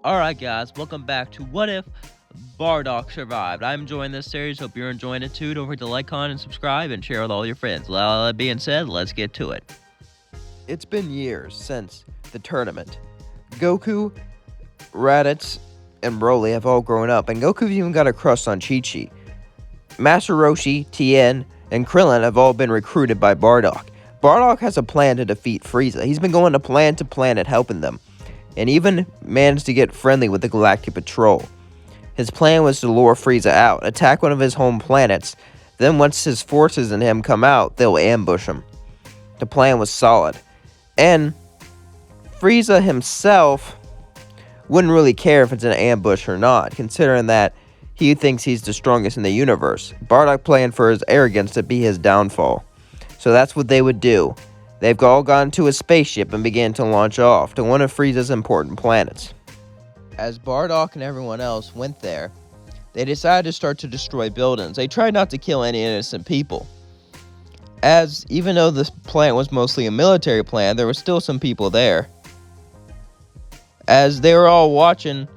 Alright guys, welcome back to What If Bardock Survived. I'm enjoying this series, hope you're enjoying it too. Don't forget to like, comment, and subscribe, and share with all your friends. With all that being said, let's get to it. It's been years since the tournament. Goku, Raditz, and Broly have all grown up, and Goku's even got a crush on Chi-Chi. Master Roshi, Tien, and Krillin have all been recruited by Bardock. Bardock has a plan to defeat Frieza. He's been going planet to planet helping them, and even managed to get friendly with the Galactic Patrol. His plan was to lure Frieza out, attack one of his home planets, then once his forces and him come out, they'll ambush him. The plan was solid, and Frieza himself wouldn't really care if it's an ambush or not, considering that he thinks he's the strongest in the universe. Bardock planned for his arrogance to be his downfall. So that's what they would do. They've all gone to a spaceship and began to launch off to one of Frieza's important planets. As Bardock and everyone else went there, they decided to start to destroy buildings. They tried not to kill any innocent people, as even though this planet was mostly a military plant, there were still some people there. As they were all watching,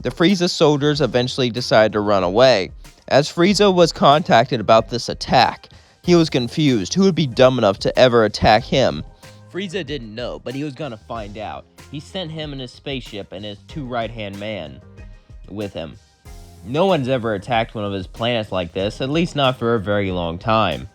the Frieza soldiers eventually decided to run away. As Frieza was contacted about this attack, he was confused. Who would be dumb enough to ever attack him? Frieza didn't know, but he was gonna find out. He sent him and his spaceship and his two right-hand man with him. No one's ever attacked one of his planets like this, at least not for a very long time.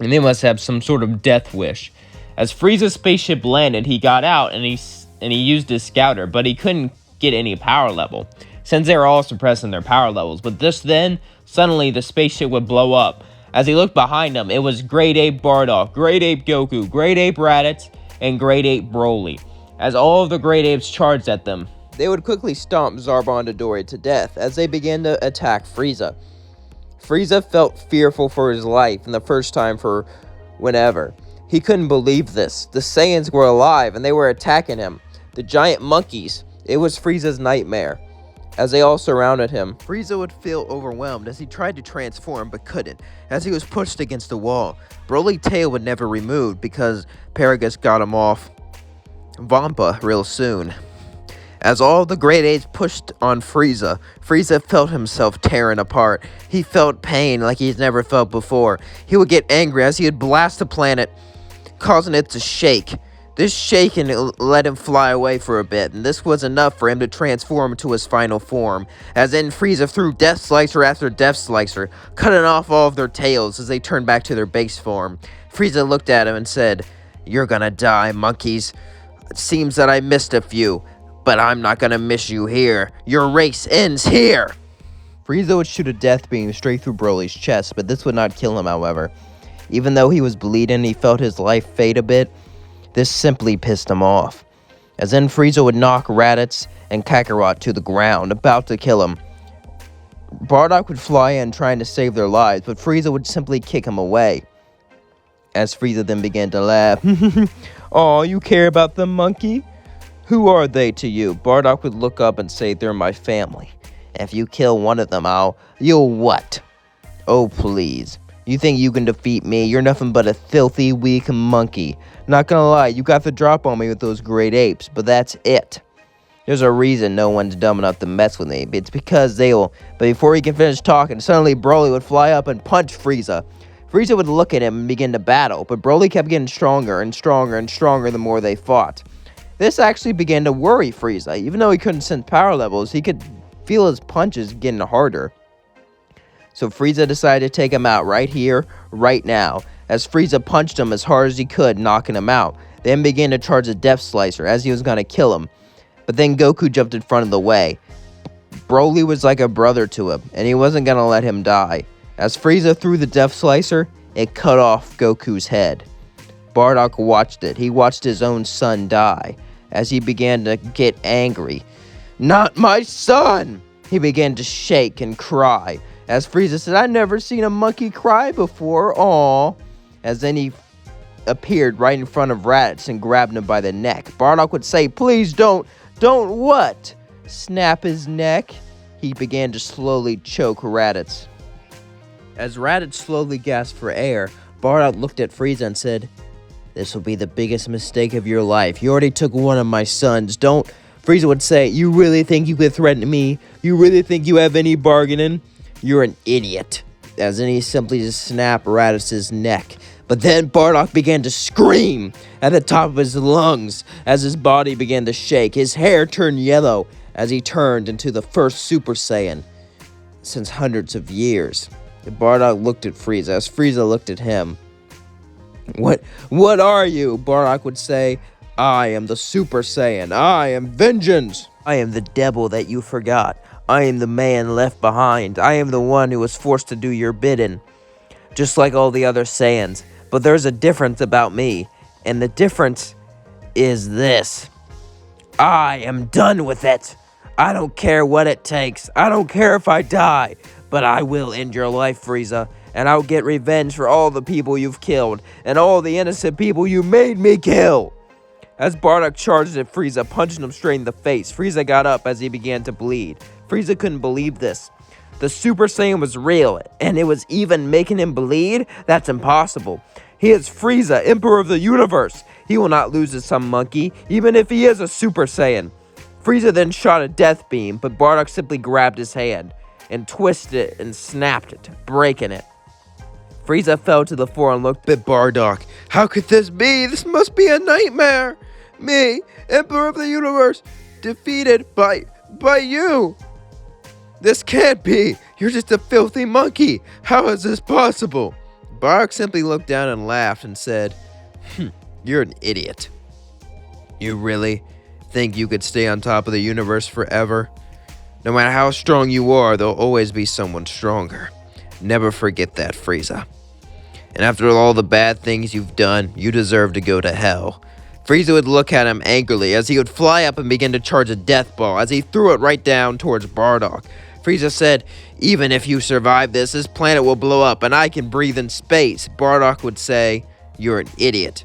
And they must have some sort of death wish. As Frieza's spaceship landed, he got out and he used his scouter, but he couldn't get any power level, since they were all suppressing their power levels. But just then, suddenly the spaceship would blow up. As he looked behind him, it was Great Ape Bardock, Great Ape Goku, Great Ape Raditz, and Great Ape Broly. As all of the Great Apes charged at them, they would quickly stomp Zarbon Dodoria to death as they began to attack Frieza. Frieza felt fearful for his life in the first time for whenever. He couldn't believe this. The Saiyans were alive and they were attacking him. The giant monkeys. It was Frieza's nightmare. As they all surrounded him, Frieza would feel overwhelmed as he tried to transform but couldn't, as he was pushed against the wall. Broly's tail would never remove because Paragus got him off Vampa real soon. As all the Great Apes pushed on Frieza, Frieza felt himself tearing apart. He felt pain like he's never felt before. He would get angry as he would blast the planet, causing it to shake. This shaking let him fly away for a bit, and this was enough for him to transform to his final form. As then Frieza threw Death Slicer after Death Slicer, cutting off all of their tails as they turned back to their base form. Frieza looked at him and said, "You're gonna die, monkeys. It seems that I missed a few, but I'm not gonna miss you here. Your race ends here." Frieza would shoot a death beam straight through Broly's chest, but this would not kill him, however. Even though he was bleeding, he felt his life fade a bit. This simply pissed him off. As then Frieza would knock Raditz and Kakarot to the ground, about to kill him. Bardock would fly in trying to save their lives, but Frieza would simply kick him away. As Frieza then began to laugh. "Aw, you care about them, monkey? Who are they to you?" Bardock would look up and say, "They're my family. If you kill one of them, you'll what? Oh, please. You think you can defeat me? You're nothing but a filthy, weak monkey. Not gonna lie, you got the drop on me with those Great Apes, but that's it. There's a reason no one's dumb enough to mess with me. It's because they will." But before he can finish talking, suddenly Broly would fly up and punch Frieza. Frieza would look at him and begin to battle, but Broly kept getting stronger and stronger and stronger the more they fought. This actually began to worry Frieza. Even though he couldn't sense power levels, he could feel his punches getting harder. So Frieza decided to take him out right here, right now, as Frieza punched him as hard as he could, knocking him out. Then began to charge a Death Slicer as he was going to kill him. But then Goku jumped in front of the way. Broly was like a brother to him, and he wasn't going to let him die. As Frieza threw the Death Slicer, it cut off Goku's head. Bardock watched it. He watched his own son die, as he began to get angry. "Not my son!" He began to shake and cry. As Frieza said, "I've never seen a monkey cry before, aw." As then he appeared right in front of Raditz and grabbed him by the neck. Bardock would say, "Please don't what?" Snap his neck. He began to slowly choke Raditz. As Raditz slowly gasped for air, Bardock looked at Frieza and said, "This will be the biggest mistake of your life. You already took one of my sons. Don't Frieza would say, "You really think you could threaten me? You really think you have any bargaining? You're an idiot." As then he simply just snapped Raditz' neck. But then Bardock began to scream at the top of his lungs as his body began to shake. His hair turned yellow as he turned into the first Super Saiyan since hundreds of years. Bardock looked at Frieza as Frieza looked at him. What are you?" Bardock would say. "I am the Super Saiyan. I am vengeance. I am the devil that you forgot. I am the man left behind. I am the one who was forced to do your bidding, just like all the other Saiyans. But there's a difference about me, and the difference is this. I am done with it. I don't care what it takes. I don't care if I die, but I will end your life, Frieza, and I'll get revenge for all the people you've killed, and all the innocent people you made me kill." As Bardock charged at Frieza, punching him straight in the face, Frieza got up as he began to bleed. Frieza couldn't believe this. The Super Saiyan was real, and it was even making him bleed? That's impossible. He is Frieza, Emperor of the Universe. He will not lose to some monkey, even if he is a Super Saiyan. Frieza then shot a death beam, but Bardock simply grabbed his hand and twisted it and snapped it, breaking it. Frieza fell to the floor and looked at Bardock. "How could this be? This must be a nightmare. Me, Emperor of the Universe, defeated by you. This can't be. You're just a filthy monkey. How is this possible?" Bardock simply looked down and laughed and said, "You're an idiot. You really think you could stay on top of the universe forever? No matter how strong you are, there'll always be someone stronger. Never forget that, Frieza. And after all the bad things you've done, you deserve to go to hell." Frieza would look at him angrily as he would fly up and begin to charge a death ball as he threw it right down towards Bardock. Frieza said, "Even if you survive this planet will blow up and I can breathe in space." Bardock would say, "You're an idiot."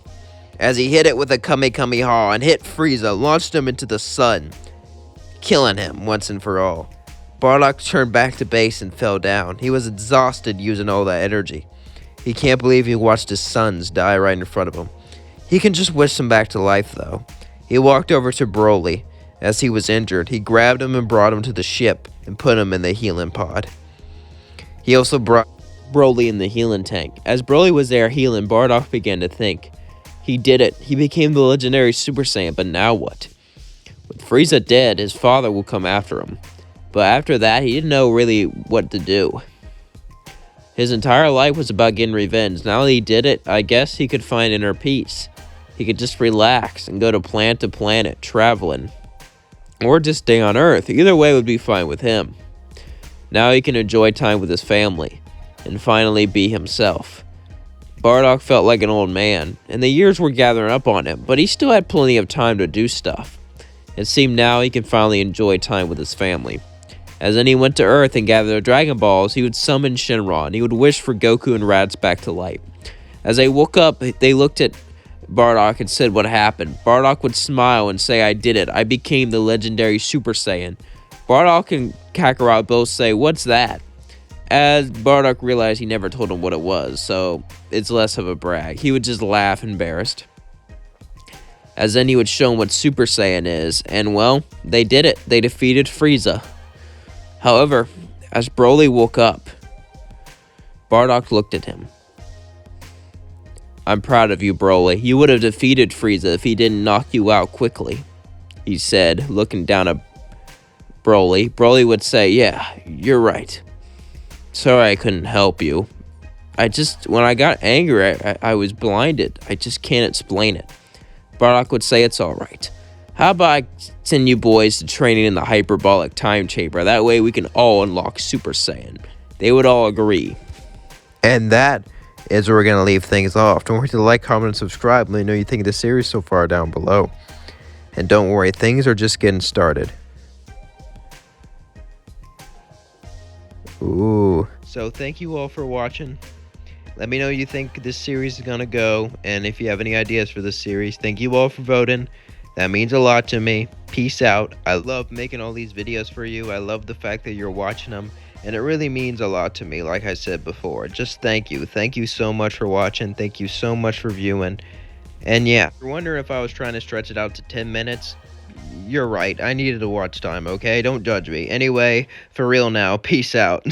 As he hit it with a Kamehameha and hit Frieza, launched him into the sun, killing him once and for all. Bardock turned back to base and fell down. He was exhausted using all that energy. He can't believe he watched his sons die right in front of him. He can just wish them back to life, though. He walked over to Broly. As he was injured, he grabbed him and brought him to the ship and put him in the healing pod. He also brought Broly in the healing tank. As Broly was there healing, Bardock began to think. He did it. He became the legendary Super Saiyan, but now what? With Frieza dead, his father will come after him. But after that, he didn't know really what to do. His entire life was about getting revenge. Now that he did it, I guess he could find inner peace. He could just relax and go to planet, traveling. Or just stay on Earth. Either way would be fine with him. Now he can enjoy time with his family and finally be himself. Bardock felt like an old man, and the years were gathering up on him, but he still had plenty of time to do stuff. It seemed now he could finally enjoy time with his family. As then he went to Earth and gathered the Dragon Balls, he would summon Shenron. He would wish for Goku and Raditz back to life. As they woke up, they looked at Bardock and said what happened. Bardock would smile and say, "I did it. I became the legendary Super Saiyan." Bardock and Kakarot both say, "What's that?" As Bardock realized he never told him what it was, so it's less of a brag. He would just laugh embarrassed. As then he would show him what Super Saiyan is, and well, they did it. They defeated Frieza. However, as Broly woke up, Bardock looked at him. "I'm proud of you, Broly. You would have defeated Frieza if he didn't knock you out quickly," he said, looking down at Broly. Broly would say, "Yeah, you're right. Sorry I couldn't help you. When I got angry, I was blinded. I just can't explain it." Bardock would say, "It's alright. How about I send you boys to training in the hyperbolic time chamber? That way we can all unlock Super Saiyan." They would all agree. And that is where we're going to leave things off. Don't forget to like, comment, and subscribe. Let me know what you think of the series so far down below. And don't worry, things are just getting started. Ooh. So thank you all for watching. Let me know what you think this series is going to go. And if you have any ideas for this series, thank you all for voting. That means a lot to me. Peace out. I love making all these videos for you. I love the fact that you're watching them. And it really means a lot to me, like I said before. Just thank you. Thank you so much for watching. Thank you so much for viewing. And yeah, if you're wondering if I was trying to stretch it out to 10 minutes, you're right. I needed a watch time, okay? Don't judge me. Anyway, for real now, peace out.